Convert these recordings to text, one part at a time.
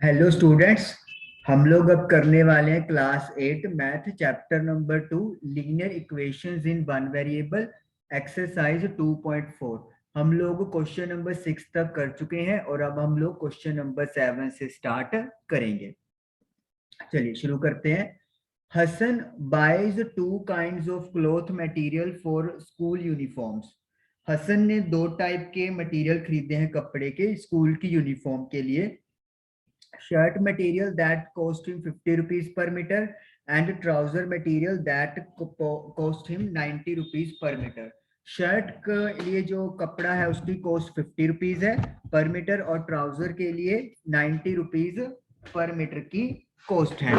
Hello students. हम लोग अब करने वाले हैं class 8 math chapter number 2 linear equations in one variable exercise 2.4। हम लोग क्वेश्चन नंबर 6 तक कर चुके हैं और अब हम लोग क्वेश्चन नंबर 7 से स्टार्ट करेंगे। चलिए शुरू करते हैं। Hasan buys two kinds of cloth material for school uniforms. Hasan ने दो टाइप के मटेरियल खरीदे हैं कपड़े के स्कूल की यूनिफॉर्म के लिए। Shirt material that cost him 50 rupees per meter and trouser material that cost him 90 rupees per meter. Shirt के लिए जो कपड़ा है उसकी कॉस्ट 50 रुपीज है पर मीटर और ट्राउजर के लिए 90 रुपीज पर मीटर की कॉस्ट है।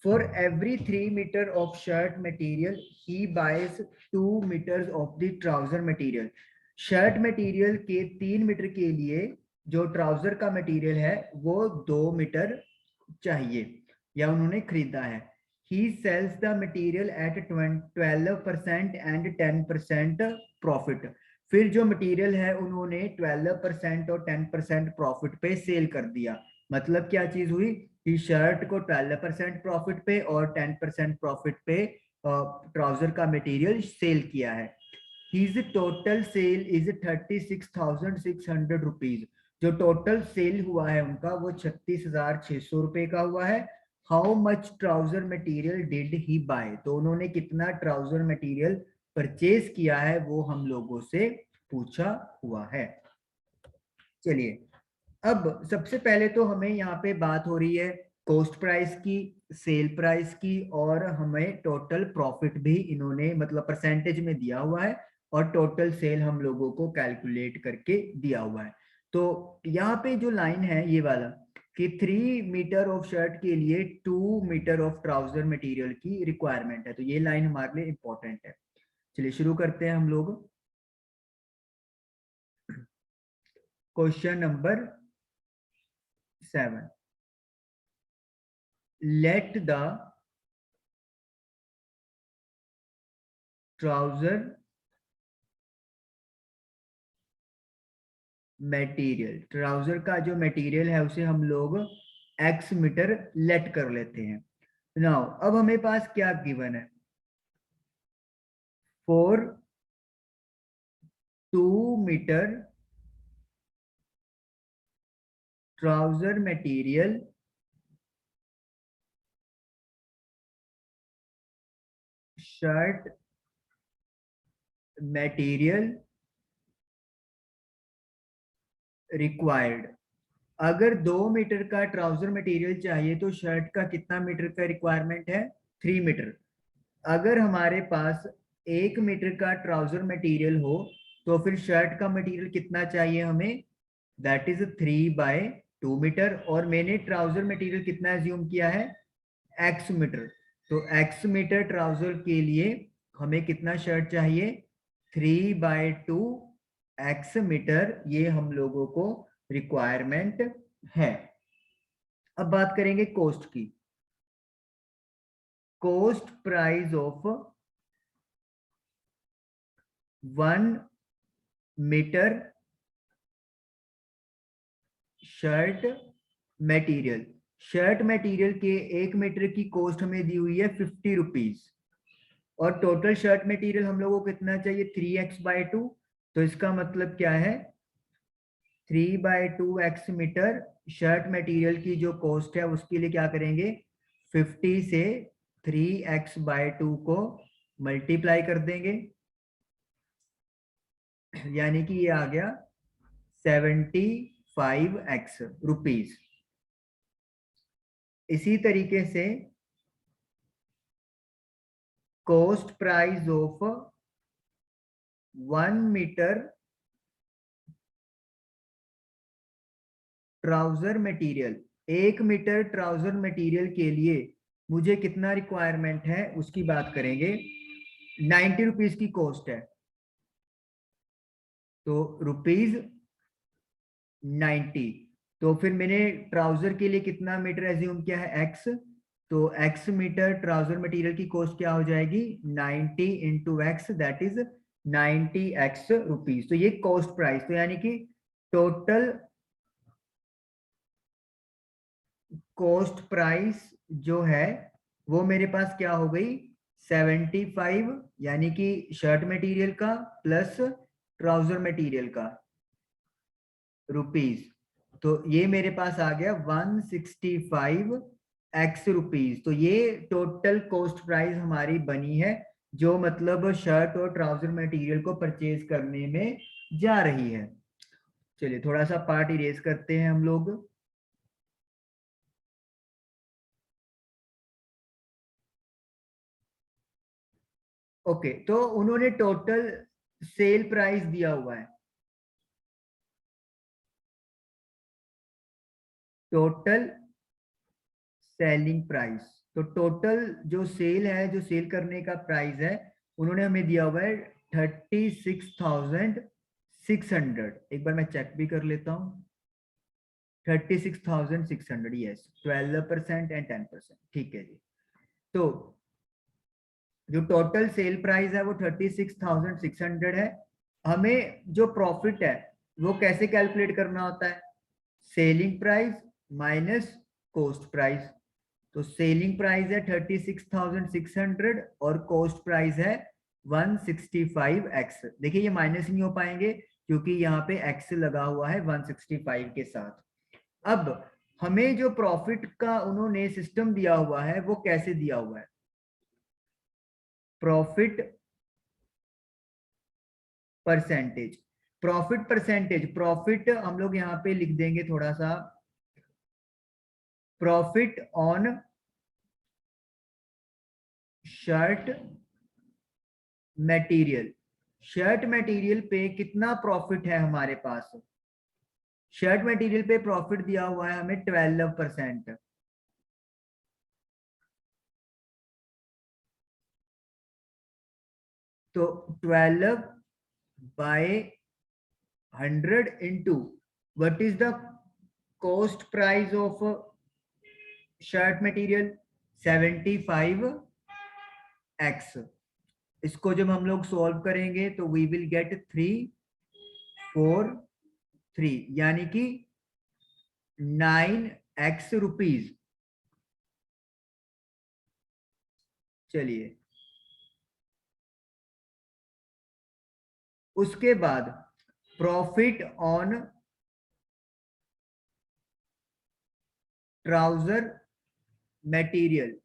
For every 3 meter of shirt material, he buys 2 meters of the trouser material. Shirt material के 3 मीटर के लिए जो ट्राउजर का मटेरियल है वो 2 मीटर चाहिए या उन्होंने खरीदा है। He sells the material at 12% and 10% profit. फिर जो मटेरियल है उन्होंने 12% और 10% प्रॉफिट पे सेल कर दिया। मतलब क्या चीज हुई कि शर्ट को 12% प्रॉफिट पे और 10% प्रॉफिट पे ट्राउजर का मटेरियल सेल किया है। His total sale is 36,600 rupees. जो टोटल सेल हुआ है उनका वो 36,600 रुपए का हुआ है। How much trouser material did he buy. तो उन्होंने कितना ट्राउजर मटेरियल परचेज किया है वो हम लोगों से पूछा हुआ है। चलिए अब सबसे पहले तो हमें यहाँ पे बात हो रही है कॉस्ट प्राइस की, सेल प्राइस की और हमें टोटल प्रॉफिट भी इन्होंने मतलब परसेंटेज में दिया हुआ है और टोटल सेल हम लोगों को कैलकुलेट करके दिया हुआ है। तो यहाँ पे जो लाइन है ये वाला कि 3 मीटर ऑफ शर्ट के लिए 2 मीटर ऑफ ट्राउजर मटेरियल की रिक्वायरमेंट है, तो ये लाइन हमारे लिए इंपॉर्टेंट है। चलिए शुरू करते हैं हम लोग। Question number 7। Let the trouser material, trouser का जो मटेरियल है उसे हम लोग x मीटर लेट कर लेते हैं। नाउ अब हमें पास क्या गिवन है, 4 2 metre trouser material shirt material required. अगर 2 मीटर का ट्राउजर मटेरियल चाहिए तो शर्ट का कितना मीटर का रिक्वायरमेंट है, 3 मीटर। अगर हमारे पास 1 मीटर का ट्राउजर मटेरियल हो तो फिर शर्ट का मटेरियल कितना चाहिए हमें, दैट इज 3/2 मीटर। और मैंने ट्राउजर मटेरियल कितना एज्यूम किया है, एक्स मीटर। तो एक्स मीटर ट्राउजर के लिए हमें कितना शर्ट चाहिए, 3/2 एक्स मीटर, ये हम लोगों को रिक्वायरमेंट है। अब बात करेंगे कॉस्ट की। Cost price of 1 metre shirt material. Shirt material के 1 मीटर की कॉस्ट हमें दी हुई है 50 रुपीज और टोटल शर्ट मटेरियल हम लोगों को कितना चाहिए, 3x/2। तो इसका मतलब क्या है, 3/2 एक्स मीटर शर्ट मटेरियल की जो कॉस्ट है उसके लिए क्या करेंगे, 50 से 3x/2 को मल्टीप्लाई कर देंगे, यानी कि ये आ गया 75 रुपीज। इसी तरीके से cost price of 1 metre trouser material, 1 metre trouser material के लिए मुझे कितना रिक्वायरमेंट है उसकी बात करेंगे। 90 रुपीज की कॉस्ट है तो ₹90। तो फिर मैंने ट्राउजर के लिए कितना मीटर एज्यूम किया है, एक्स। तो एक्स मीटर ट्राउजर मटेरियल की कॉस्ट क्या हो जाएगी, 90 into x, that is 90 rupees. तो ये कॉस्ट प्राइस, तो यानी कि टोटल कॉस्ट प्राइस जो है वो मेरे पास क्या हो गई 75, यानी कि शर्ट मटेरियल का प्लस ट्राउजर मटेरियल का रुपीज, तो ये मेरे पास आ गया 165 एक्स रुपीज। तो ये टोटल कॉस्ट प्राइस हमारी बनी है जो मतलब शर्ट और ट्राउजर मटेरियल को परचेज करने में जा रही है। चलिए थोड़ा सा पार्ट इरेज करते हैं हम लोग। ओके, तो उन्होंने टोटल सेल प्राइस दिया हुआ है, टोटल सेलिंग प्राइस। तो टोटल जो सेल है, जो सेल करने का प्राइस है, उन्होंने हमें दिया हुआ है 36,600। एक बार मैं चेक भी कर लेता हूँ। 36,600, यस, 12% एंड 10%, ठीक है जी। तो जो टोटल सेल प्राइस है वो 36,600 है। हमें जो प्रॉफिट है वो कैसे कैलकुलेट करना होता है, selling price minus cost price. तो सेलिंग प्राइस है 36,600 और कॉस्ट प्राइस है 165x। देखिए ये माइनस नहीं हो पाएंगे क्योंकि यहाँ पे x लगा हुआ है 165 के साथ। अब हमें जो प्रॉफिट का उन्होंने सिस्टम दिया हुआ है वो कैसे दिया हुआ है, profit percentage. Profit percentage, profit हम लोग यहाँ पे लिख देंगे थोड़ा सा, profit on shirt material. Shirt material पे कितना प्रॉफिट है हमारे पास, शर्ट मटेरियल पे प्रॉफिट दिया हुआ है हमें 12%। तो 12 by 100 into what is the cost price of shirt material 75x। इसको जब हम लोग सॉल्व करेंगे तो वी विल गेट 343, यानी कि 9x रुपीज। चलिए उसके बाद प्रॉफिट ऑन ट्राउजर मटेरियल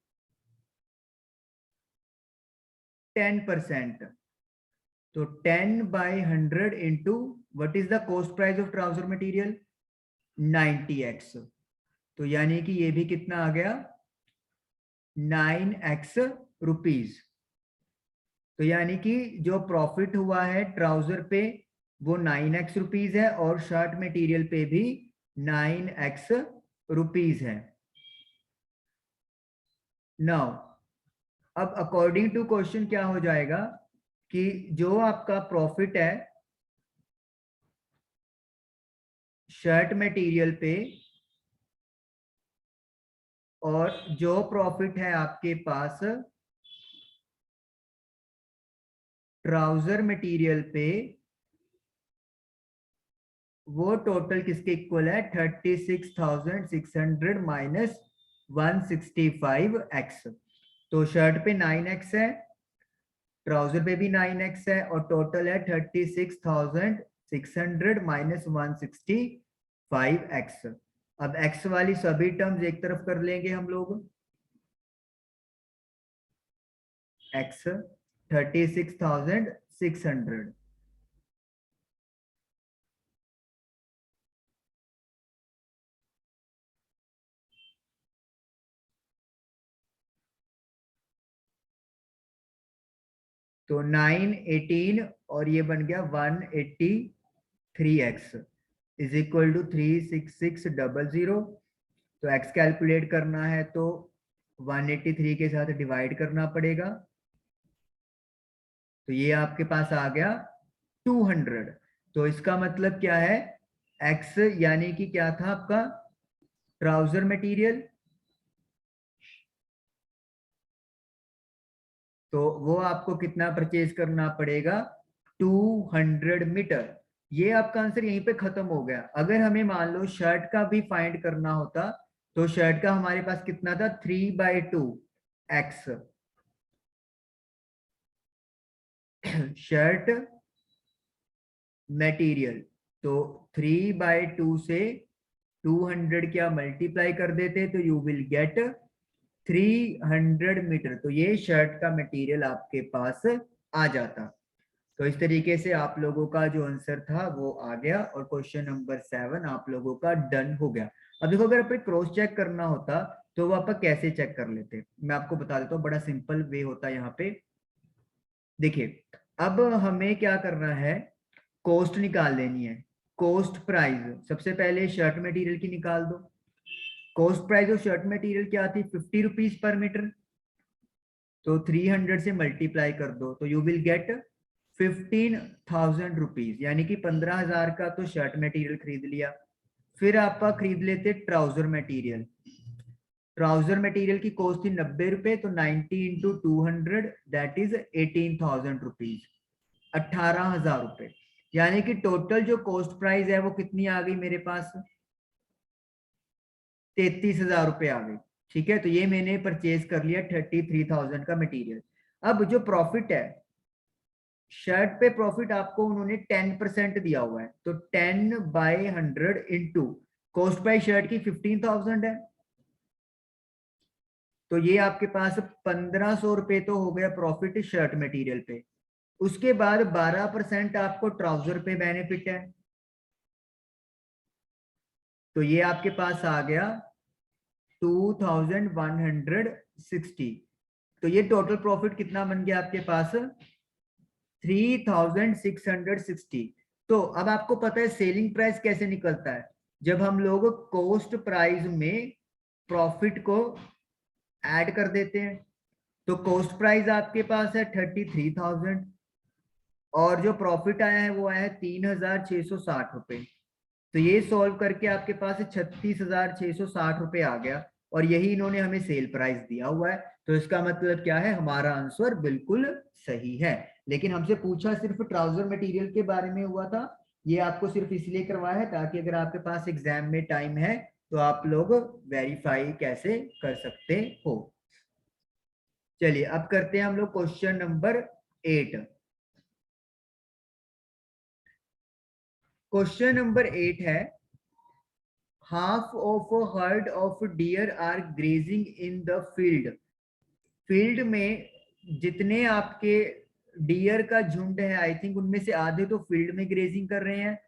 10%। तो 10 by 100 into what is the cost price of trouser material 90x। तो यानी कि ये भी कितना आ गया 9x रुपीज। तो यानी कि जो प्रॉफिट हुआ है ट्राउजर पे वो 9x रुपीज है और शर्ट मटेरियल पे भी 9x रुपीज है। नाउ अब अकॉर्डिंग टू क्वेश्चन क्या हो जाएगा कि जो आपका प्रॉफिट है शर्ट मटेरियल पे और जो प्रॉफिट है आपके पास ट्राउजर मटेरियल पे, वो टोटल किसके इक्वल है 36,600 माइनस 165x। तो शर्ट पे 9x है, ट्राउजर पे भी 9x है और टोटल है 36,600 माइनस 165x। अब x वाली सभी टर्म्स एक तरफ कर लेंगे हम लोग। x 36,600, तो 918 और ये बन गया 183x इज इक्वल टू 36600। तो x कैलकुलेट करना है तो 183 के साथ डिवाइड करना पड़ेगा। तो ये आपके पास आ गया 200। तो इसका मतलब क्या है, x यानी कि क्या था आपका ट्राउजर मटेरियल, तो वो आपको कितना परचेज करना पड़ेगा 200 मीटर। ये आपका आंसर यहीं पे खत्म हो गया। अगर हमें मान लो शर्ट का भी फाइंड करना होता तो शर्ट का हमारे पास कितना था 3/2 एक्स शर्ट मटेरियल। तो 3/2 से 200 क्या मल्टीप्लाई कर देते तो यू विल गेट 300 मीटर। तो ये शर्ट का मटेरियल आपके पास आ जाता। तो इस तरीके से आप लोगों का जो आंसर था वो आ गया और क्वेश्चन नंबर 7 आप लोगों का डन हो गया। अब देखो अगर अपन क्रॉस चेक करना होता तो वो आप कैसे चेक कर लेते, मैं आपको बता देता हूँ, बड़ा सिंपल वे होता है यहाँ पे। देखिए अब हमें क्या करना है, कॉस्ट निकाल लेनी है। कॉस्ट प्राइस सबसे पहले शर्ट मटेरियल की निकाल दो। Cost price of shirt material क्या थी 50 रुपीज पर मीटर। तो 300 से मल्टीप्लाई कर दो तो यू विल गेट 15,000 रुपीज, यानी कि 15,000 का तो शर्ट मटेरियल खरीद लिया। फिर आप खरीद लेते ट्राउजर मटेरियल। ट्राउजर मटेरियल की कॉस्ट थी 90 रुपए, तो 90 इंटू 200 दैट इज 18,000 रुपीज, 18,000 रुपए। यानी कि टोटल जो कॉस्ट प्राइस है वो कितनी आ गई मेरे पास 33,000 रुपए आ गई। ठीक है, तो ये मैंने परचेज कर लिया 33,000 का मटेरियल। अब जो प्रॉफिट है शर्ट पे, प्रॉफिट आपको उन्होंने 10% दिया हुआ है, तो 10/100 इंटू कॉस्ट प्राइस शर्ट की 15,000 है, तो ये आपके पास 1,500 रुपए तो हो गया प्रॉफिट शर्ट मटेरियल पे। उसके बाद 12% आपको ट्राउजर पे बेनिफिट है, तो ये आपके पास आ गया 2,160। तो ये टोटल प्रॉफिट कितना बन गया आपके पास 3,660। तो अब आपको पता है सेलिंग प्राइस कैसे निकलता है, जब हम लोग कॉस्ट प्राइस में प्रॉफिट को ऐड कर देते हैं। तो कॉस्ट प्राइस आपके पास है 33,000 और जो प्रॉफिट आया है वो आया है 3,660 रुपए। तो ये सॉल्व करके आपके पास 36,660 रुपए आ गया और यही इन्होंने हमें सेल प्राइस दिया हुआ है। तो इसका मतलब क्या है, हमारा आंसर बिल्कुल सही है। लेकिन हमसे पूछा सिर्फ ट्राउजर मटेरियल के बारे में हुआ था, ये आपको सिर्फ इसलिए करवाया है ताकि अगर आपके पास एग्जाम में टाइम है तो आप लोग वेरीफाई कैसे कर सकते हो। चलिए अब करते हैं हम लोग क्वेश्चन नंबर 8। क्वेश्चन नंबर 8 है, half of a herd of deer are grazing in the field। Field में जितने आपके डियर का झुंड है, आई थिंक उनमें से आधे तो फील्ड में ग्रेजिंग कर रहे हैं।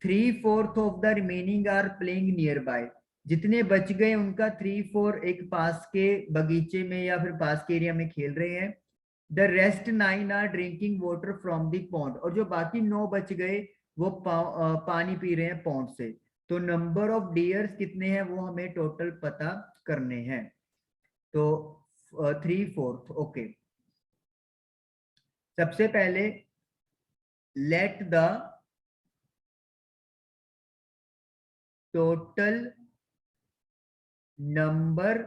3/4 of the remaining are playing nearby. जितने बच गए उनका 3/4 एक पास के बगीचे में या फिर पास के एरिया में खेल रहे हैं। The rest 9 are drinking water from the pond. और जो बाकी 9 बच गए वो पानी पी रहे हैं पॉन्ड से। तो नंबर ऑफ डियर्स कितने हैं वो हमें टोटल पता करने हैं। तो 3/4 ओके। सबसे पहले let the total number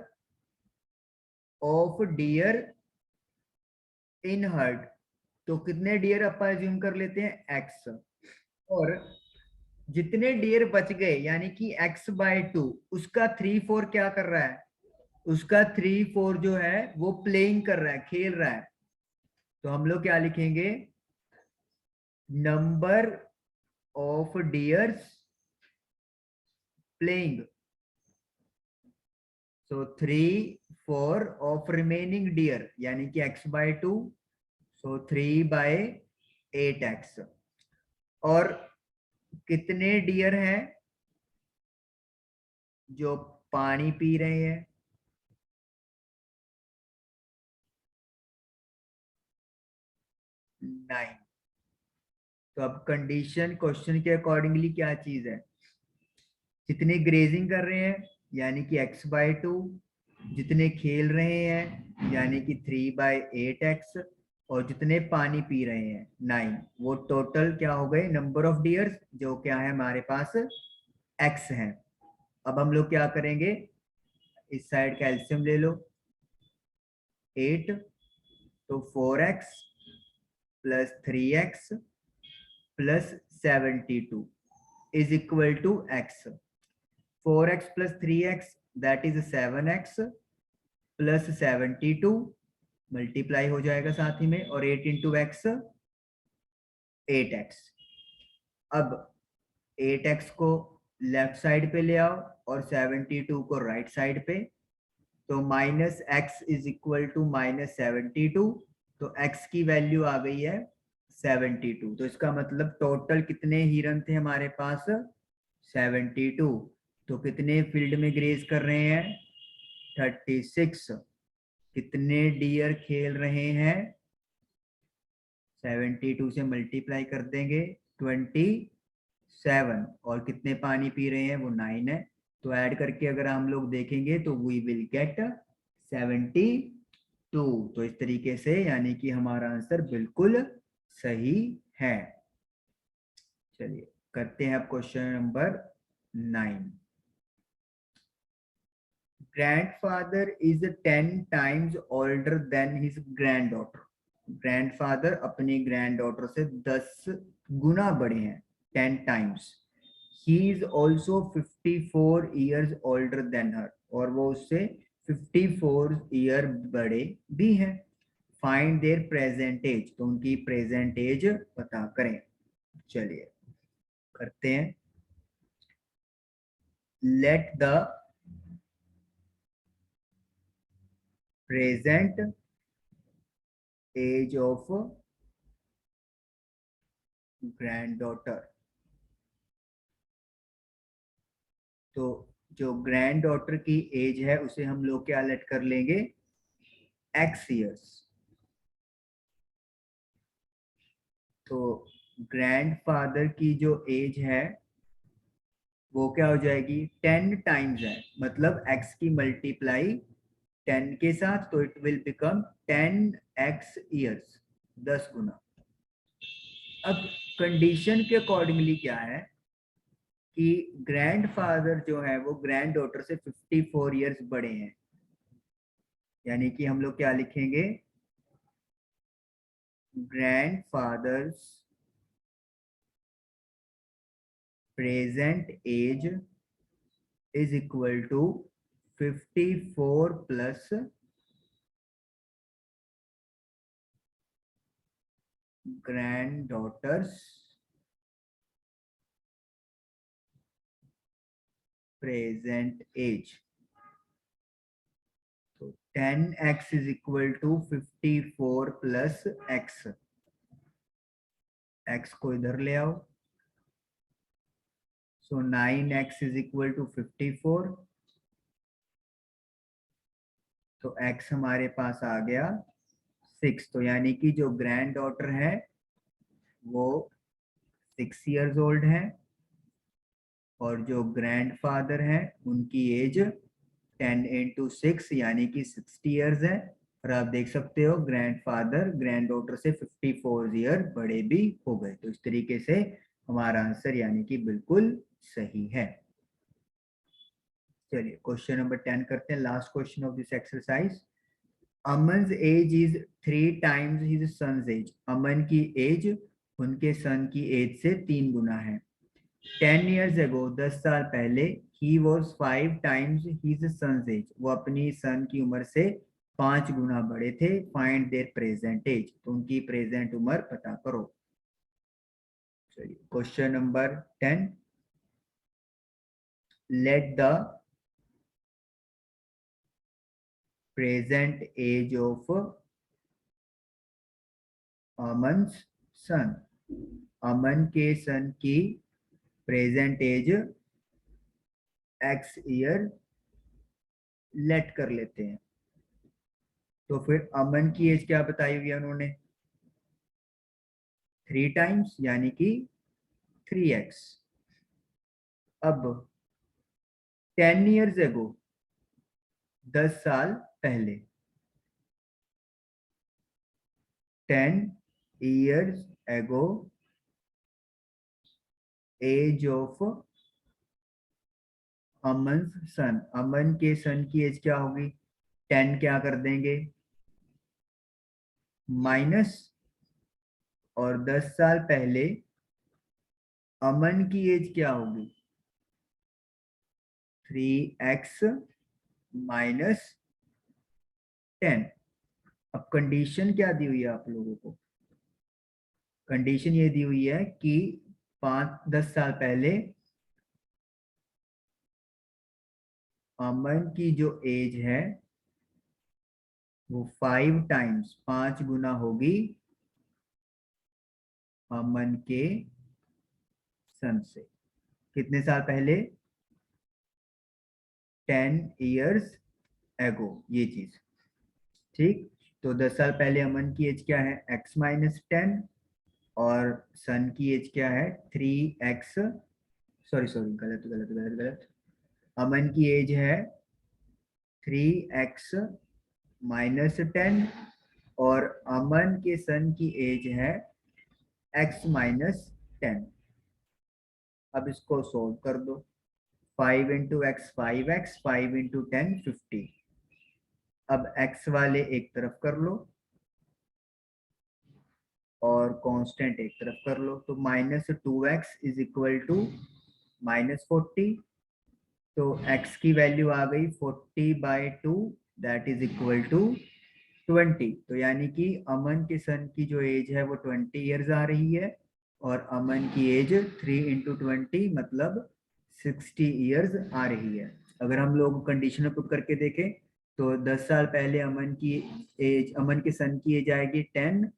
of dear in heard. तो कितने डियर अपन एज्यूम कर लेते हैं एक्स, और जितने डियर बच गए यानी कि x/2 उसका 3/4 क्या कर रहा है, उसका 3/4 जो है वो प्लेइंग कर रहा है, खेल रहा है। तो हम लोग क्या लिखेंगे, number of deers playing. So 3/4 of remaining deer यानी कि x/2, सो 3/8x। और कितने डियर हैं जो पानी पी रहे हैं, 9। तो अब कंडीशन क्वेश्चन के अकॉर्डिंगली क्या चीज है, जितने ग्रेजिंग कर रहे हैं यानी कि x/2, जितने खेल रहे हैं यानी कि 3/8x, और जितने पानी पी रहे हैं 9। वो टोटल क्या हो गए नंबर ऑफ डियर्स, जो क्या है हमारे पास x है। अब हम लोग क्या करेंगे, इस साइड का एलसीएम ले लो 8, तो 4x plus 3x plus 72 is equal to x। 4x plus 3x that is 7x plus 72 multiply हो जाएगा साथ ही में, और 8 इंटू एक्स 8x। अब 8x को लेफ्ट साइड पे ले आओ और 72 को राइट साइड पे, तो minus x is equal to minus 72, तो x की वैल्यू आ गई है 72। तो इसका मतलब टोटल कितने हिरन थे हमारे पास? 72। तो कितने फील्ड में ग्रेज कर रहे हैं? 36। कितने डियर खेल रहे हैं? 72 से मल्टीप्लाई कर देंगे 27, और कितने पानी पी रहे हैं? वो 9 है। तो ऐड करके अगर हम लोग देखेंगे तो वी विल गेट 72। तो इस तरीके से यानी कि हमारा आंसर बिल्कुल सही है। चलिए करते हैं अब question number 9। Grandfather is 10 times older than his granddaughter. Grandfather अपनी ग्रैंडडॉटर से 10 गुना बड़े हैं, 10 times. He is also 54 years older than her, और वो उससे 54 ईयर बड़े भी हैं। फाइंड देयर प्रेजेंट एज, तो उनकी प्रेजेंट एज पता करें। चलिए करते हैं। Let the present age of granddaughter, तो जो ग्रैंडडॉटर की एज है उसे हम लोग क्या लेट कर लेंगे? x years. तो ग्रैंडफादर की जो एज है वो क्या हो जाएगी? 10 टाइम्स है, मतलब x की मल्टीप्लाई 10 के साथ, तो it will become 10x years, 10 गुना। अब कंडीशन के अकॉर्डिंगली क्या है कि ग्रैंडफादर जो है वो ग्रैंडडॉटर से 54 ईयर्स बड़े हैं, यानी कि हम लोग क्या लिखेंगे? Grandfather's present age is equal to 54 plus granddaughter's present age. तो 10x is equal to 54 plus x। x को इधर ले आओ, सो 9x इज इक्वल टू 54, तो x हमारे पास आ गया 6। तो यानी कि जो ग्रैंड डॉटर है वो 6 इयर्स ओल्ड है, और जो ग्रैंडफादर है उनकी एज 10 इंटू 6 यानी कि 60 इयर्स है। और आप देख सकते हो ग्रैंडफादर ग्रैंड डॉटर से 54 ईयर बड़े भी हो गए। तो इस तरीके से हमारा आंसर यानी कि बिल्कुल सही है। चलिए क्वेश्चन नंबर 10 करते हैं, last question of this exercise. Aman's age is 3 times his son's age. Aman की एज उनके सन की एज से 3 गुना है। 10 years ago, 10 साल पहले, he was 5 times his son's age, वो अपनी सन की उम्र से 5 गुना बड़े थे। फाइंड देयर प्रेजेंट एज, तो उनकी प्रेजेंट उम्र पता करो। चलिए question number 10। Let the present age of Aman's son, Aman के सन की present age x year let कर लेते हैं। तो फिर अमन की एज क्या बताई हुई है उन्होंने? 3 टाइम्स यानी कि 3x। अब 10 years ago, 10 साल पहले, 10 years ago, एज ऑफ अमन सन, अमन के सन की एज क्या होगी? 10 क्या कर देंगे? माइनस, और 10 साल पहले अमन की एज क्या होगी? 3x -10। अब कंडीशन क्या दी हुई है आप लोगों को? कंडीशन ये दी हुई है कि 5-10 साल पहले अमन की जो एज है वो 5 टाइम्स 5 गुना होगी अमन के सन से। कितने साल पहले? 10 इयर्स एगो, ये चीज। ठीक, तो 10 साल पहले अमन की एज क्या है? x-10, और सन की एज क्या है? 3x, सॉरी सॉरी, गलत गलत गलत गलत। अमन की एज है 3x-10, और अमन के सन की एज है x-10। अब इसको सोल्व कर दो। 5 इंटू एक्स 5x, 5 इंटू 10 50। अब x वाले एक तरफ कर लो और कांस्टेंट एक तरफ कर लो, तो -2x इज इक्वल टू -40। तो x की वैल्यू आ गई 40/2, दैट इज इक्वल टू 20। तो यानी कि अमन के सन की जो एज है वो 20 ईयर्स आ रही है, और अमन की एज 3 इंटू 20 मतलब 60 ईयर्स आ रही है। अगर हम लोग कंडीशन में पुट करके देखें तो 10 साल पहले अमन की एज, अमन के सन की एज आएगी 10,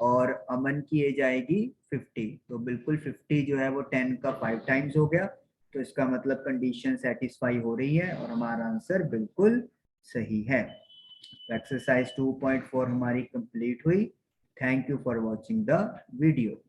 और अमन की एज आएगी 50। तो बिल्कुल 50 जो है वो 10 का 5 टाइम्स हो गया। तो इसका मतलब कंडीशन सेटिस्फाई हो रही है और हमारा आंसर बिल्कुल सही है। एक्सरसाइज 2.4 हमारी कंप्लीट हुई। Thank you for watching the video.